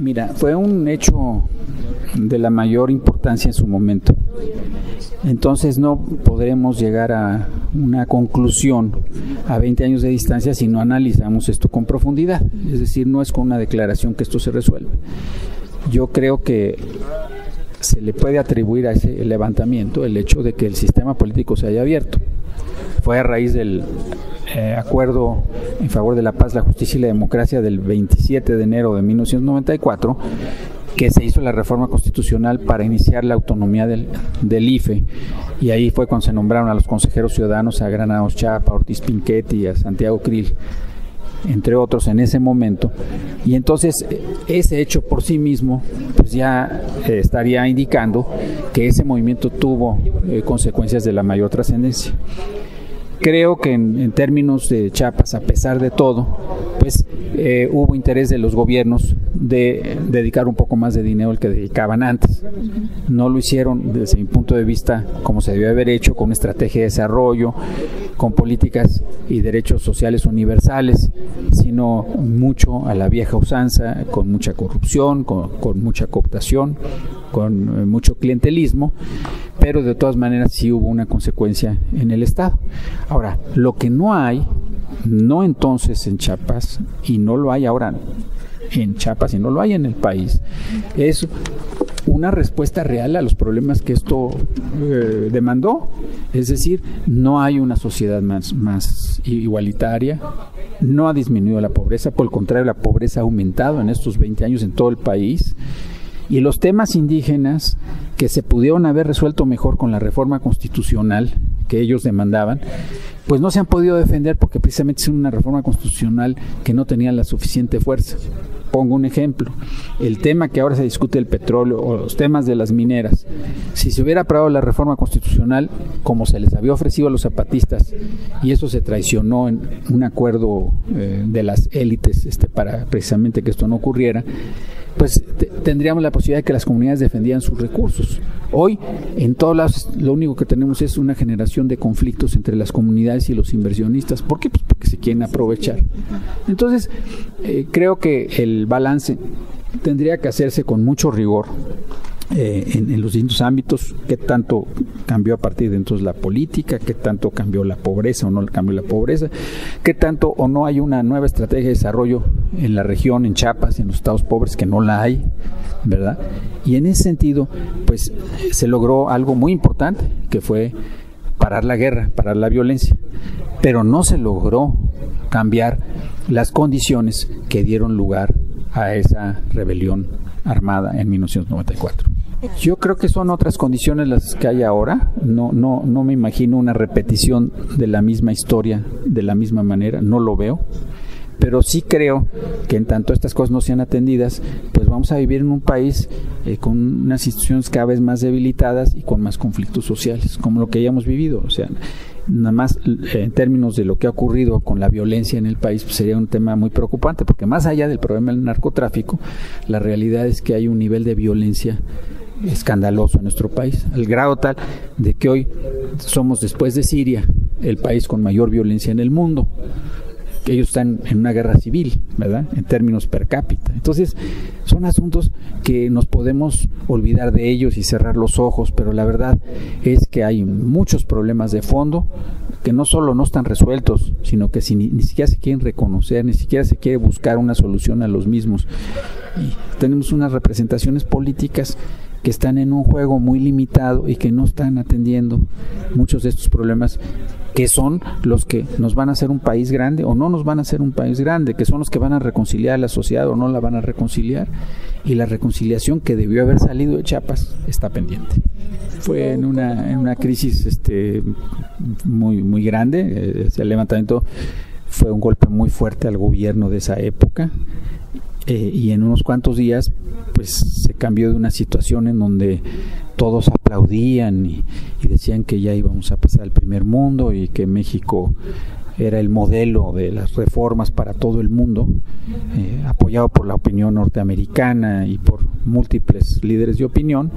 Mira, fue un hecho de la mayor importancia en su momento. Entonces no podremos llegar a una conclusión a 20 años de distancia si no analizamos esto con profundidad. Es decir, no es con una declaración que esto se resuelve. Yo creo que se le puede atribuir a ese levantamiento el hecho de que el sistema político se haya abierto. Fue a raíz del acuerdo en favor de la paz, la justicia y la democracia del 27 de enero de 1994 que se hizo la reforma constitucional para iniciar la autonomía del IFE, y ahí fue cuando se nombraron a los consejeros ciudadanos, a Granados Chapa, a Ortiz Pinchetti y a Santiago Krill, entre otros en ese momento. Y entonces ese hecho por sí mismo pues ya estaría indicando que ese movimiento tuvo consecuencias de la mayor trascendencia. Creo que en términos de Chiapas, a pesar de todo, pues hubo interés de los gobiernos de dedicar un poco más de dinero al que dedicaban antes. No lo hicieron desde mi punto de vista como se debió haber hecho, con una estrategia de desarrollo, con políticas y derechos sociales universales, sino mucho a la vieja usanza, con mucha corrupción, con mucha cooptación, con mucho clientelismo, pero de todas maneras sí hubo una consecuencia en el Estado. Ahora, lo que no hay, no entonces en Chiapas, y no lo hay ahora en Chiapas, y no lo hay en el país, es una respuesta real a los problemas que esto demandó. Es decir, no hay una sociedad más igualitaria, no ha disminuido la pobreza, por el contrario, la pobreza ha aumentado en estos 20 años en todo el país. Y los temas indígenas que se pudieron haber resuelto mejor con la reforma constitucional que ellos demandaban, pues no se han podido defender porque precisamente es una reforma constitucional que no tenía la suficiente fuerza. Pongo un ejemplo, el tema que ahora se discute, el petróleo o los temas de las mineras. Si se hubiera aprobado la reforma constitucional como se les había ofrecido a los zapatistas, y eso se traicionó en un acuerdo de las élites para precisamente que esto no ocurriera, pues tendríamos la posibilidad de que las comunidades defendieran sus recursos. Hoy, en todos lados, lo único que tenemos es una generación de conflictos entre las comunidades y los inversionistas. ¿Por qué? Pues porque se quieren aprovechar. Entonces, creo que el balance tendría que hacerse con mucho rigor en los distintos ámbitos. ¿Qué tanto cambió a partir de entonces la política? ¿Qué tanto cambió la pobreza o no cambió la pobreza? ¿Qué tanto o no hay una nueva estrategia de desarrollo en la región, en Chiapas, en los estados pobres, que no la hay, ¿verdad? Y en ese sentido, pues se logró algo muy importante, que fue parar la guerra, parar la violencia, pero no se logró cambiar las condiciones que dieron lugar a esa rebelión armada en 1994. Yo creo que son otras condiciones las que hay ahora. No me imagino una repetición de la misma historia de la misma manera, no lo veo. Pero sí creo que en tanto estas cosas no sean atendidas, pues vamos a vivir en un país con unas instituciones cada vez más debilitadas y con más conflictos sociales, como lo que hayamos vivido. O sea, nada más en términos de lo que ha ocurrido con la violencia en el país, pues sería un tema muy preocupante, porque más allá del problema del narcotráfico, la realidad es que hay un nivel de violencia escandaloso en nuestro país, al grado tal de que hoy somos, después de Siria, el país con mayor violencia en el mundo. Ellos están en una guerra civil, ¿verdad?, en términos per cápita. Entonces, son asuntos que nos podemos olvidar de ellos y cerrar los ojos, pero la verdad es que hay muchos problemas de fondo que no solo no están resueltos, sino que ni siquiera se quieren reconocer, ni siquiera se quiere buscar una solución a los mismos. Y tenemos unas representaciones políticas que están en un juego muy limitado y que no están atendiendo muchos de estos problemas, que son los que nos van a hacer un país grande o no nos van a hacer un país grande, que son los que van a reconciliar a la sociedad o no la van a reconciliar. Y la reconciliación que debió haber salido de Chiapas está pendiente. Fue en una crisis muy grande. El levantamiento fue un golpe muy fuerte al gobierno de esa época. Y en unos cuantos días pues se cambió de una situación en donde todos aplaudían y decían que ya íbamos a pasar al primer mundo y que México era el modelo de las reformas para todo el mundo, apoyado por la opinión norteamericana y por múltiples líderes de opinión,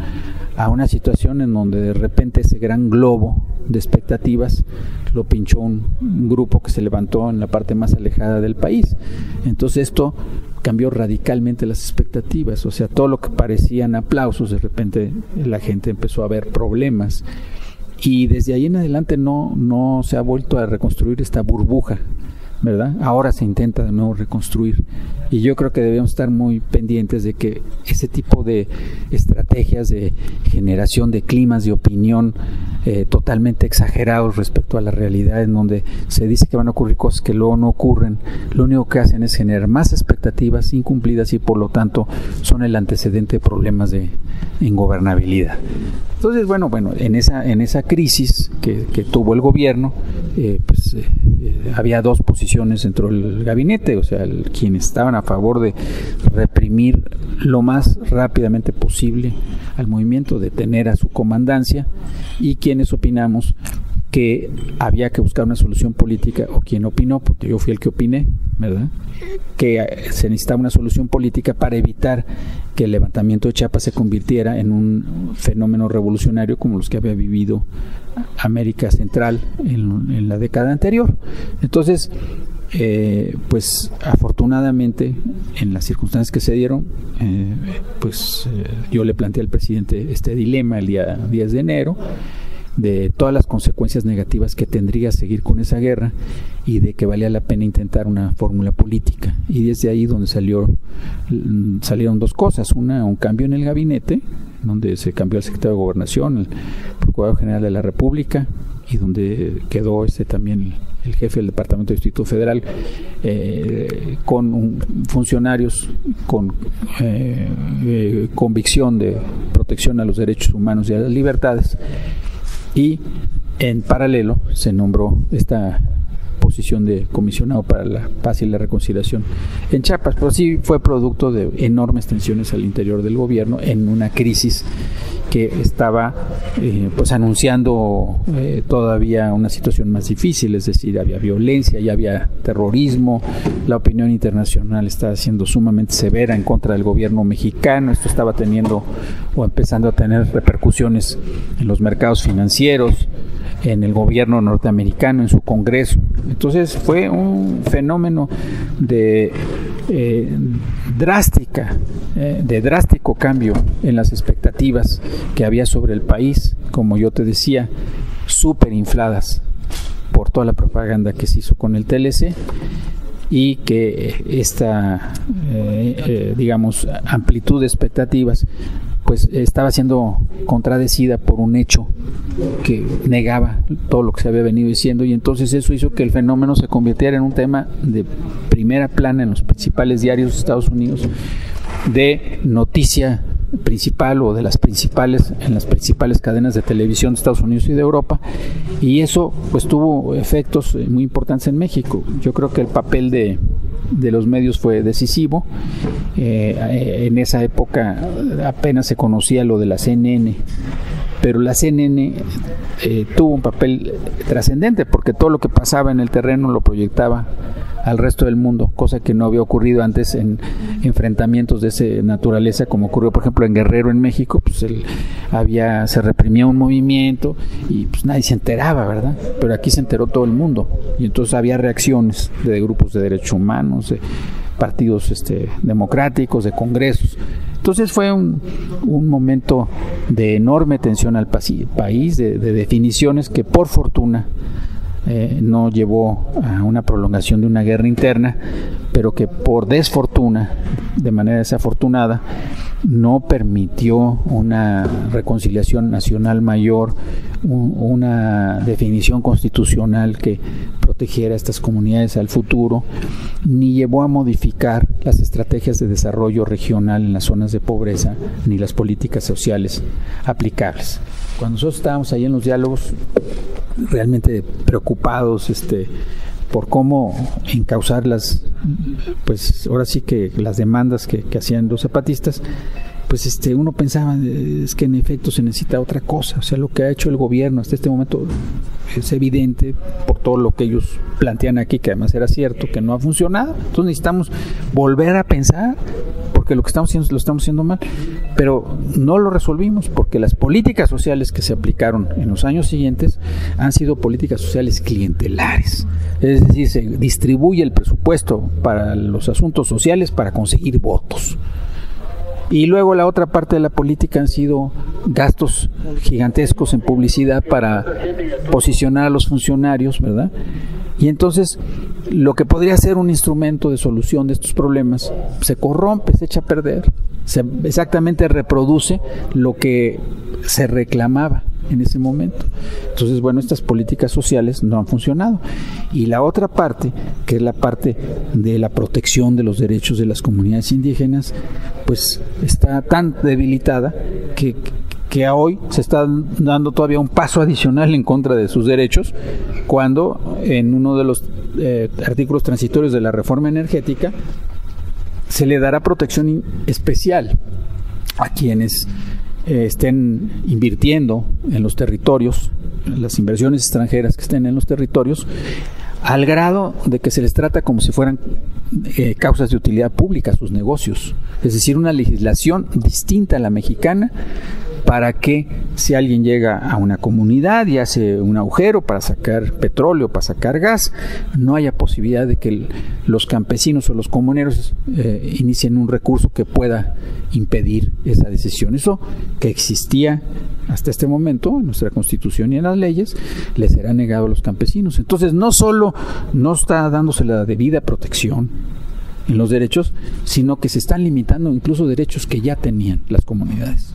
a una situación en donde de repente ese gran globo de expectativas lo pinchó un grupo que se levantó en la parte más alejada del país. Entonces esto cambió radicalmente las expectativas. O sea, todo lo que parecían aplausos, de repente la gente empezó a ver problemas, y desde ahí en adelante no se ha vuelto a reconstruir esta burbuja, ¿verdad? Ahora se intenta de nuevo reconstruir, y yo creo que debemos estar muy pendientes de que ese tipo de estrategias de generación de climas de opinión totalmente exagerados respecto a la realidad, en donde se dice que van a ocurrir cosas que luego no ocurren, lo único que hacen es generar más expectativas incumplidas, y por lo tanto son el antecedente de problemas de ingobernabilidad. Entonces, bueno, en esa crisis que tuvo el gobierno, había dos posiciones dentro del gabinete. O sea, quienes estaban a favor de reprimir lo más rápidamente posible al movimiento, detener a su comandancia, y quienes opinamos que había que buscar una solución política, o quien opinó, porque yo fui el que opiné, ¿verdad?, que se necesitaba una solución política para evitar que el levantamiento de Chiapas se convirtiera en un fenómeno revolucionario como los que había vivido América Central en la década anterior. Entonces, pues afortunadamente, en las circunstancias que se dieron, yo le planteé al presidente este dilema el día 10 de enero, de todas las consecuencias negativas que tendría seguir con esa guerra, y de que valía la pena intentar una fórmula política. Y desde ahí donde salieron dos cosas: un cambio en el gabinete, donde se cambió el secretario de Gobernación, el Procurador General de la República, y donde quedó también el jefe del Departamento del Distrito Federal, con funcionarios con convicción de protección a los derechos humanos y a las libertades. Y en paralelo se nombró esta posición de comisionado para la paz y la reconciliación en Chiapas. Pero sí fue producto de enormes tensiones al interior del gobierno, en una crisis que estaba anunciando todavía una situación más difícil. Es decir, había violencia, ya había terrorismo, la opinión internacional estaba siendo sumamente severa en contra del gobierno mexicano. Esto estaba teniendo o empezando a tener repercusiones en los mercados financieros, en el gobierno norteamericano, en su Congreso. Entonces fue un fenómeno de drástico cambio en las expectativas que había sobre el país, como yo te decía, súper infladas por toda la propaganda que se hizo con el TLC, y que esta amplitud de expectativas pues estaba siendo contradecida por un hecho que negaba todo lo que se había venido diciendo, y entonces eso hizo que el fenómeno se convirtiera en un tema de primera plana en los principales diarios de Estados Unidos, de noticia principal, o de en las principales cadenas de televisión de Estados Unidos y de Europa, y eso pues tuvo efectos muy importantes en México. Yo creo que el papel de los medios fue decisivo. En esa época apenas se conocía lo de la CNN, pero la CNN tuvo un papel trascendente, porque todo lo que pasaba en el terreno lo proyectaba al resto del mundo, cosa que no había ocurrido antes en enfrentamientos de esa naturaleza, como ocurrió por ejemplo en Guerrero, en México. Pues se reprimía un movimiento y pues nadie se enteraba, ¿verdad? Pero aquí se enteró todo el mundo, y entonces había reacciones de grupos de derechos humanos, de partidos democráticos, de congresos. Entonces fue un momento de enorme tensión al país, de definiciones que por fortuna no llevó a una prolongación de una guerra interna, pero que por desfortuna, de manera desafortunada, no permitió una reconciliación nacional mayor, una definición constitucional que protegiera a estas comunidades al futuro, ni llevó a modificar las estrategias de desarrollo regional en las zonas de pobreza, ni las políticas sociales aplicables. Cuando nosotros estábamos ahí en los diálogos, realmente preocupados por cómo encauzar ahora sí que las demandas que hacían los zapatistas, pues uno pensaba, es que en efecto se necesita otra cosa. O sea, lo que ha hecho el gobierno hasta este momento es evidente por todo lo que ellos plantean aquí, que además era cierto, que no ha funcionado. Entonces necesitamos volver a pensar, porque porque lo que estamos haciendo lo estamos haciendo mal, pero no lo resolvimos porque las políticas sociales que se aplicaron en los años siguientes han sido políticas sociales clientelares. Es decir, se distribuye el presupuesto para los asuntos sociales para conseguir votos. Y luego la otra parte de la política han sido gastos gigantescos en publicidad para posicionar a los funcionarios, ¿verdad? Y entonces lo que podría ser un instrumento de solución de estos problemas se corrompe, se echa a perder, se exactamente reproduce lo que se reclamaba en ese momento. Entonces, bueno, estas políticas sociales no han funcionado. Y la otra parte, que es la parte de la protección de los derechos de las comunidades indígenas, pues está tan debilitada que a hoy se está dando todavía un paso adicional en contra de sus derechos, cuando en uno de los artículos transitorios de la reforma energética se le dará protección especial a quienes estén invirtiendo en los territorios, las inversiones extranjeras que estén en los territorios, al grado de que se les trata como si fueran causas de utilidad pública sus negocios. Es decir, una legislación distinta a la mexicana, para que si alguien llega a una comunidad y hace un agujero para sacar petróleo, para sacar gas, no haya posibilidad de que los campesinos o los comuneros inicien un recurso que pueda impedir esa decisión. Eso que existía hasta este momento en nuestra Constitución y en las leyes, les será negado a los campesinos. Entonces, no solo no está dándose la debida protección en los derechos, sino que se están limitando incluso derechos que ya tenían las comunidades.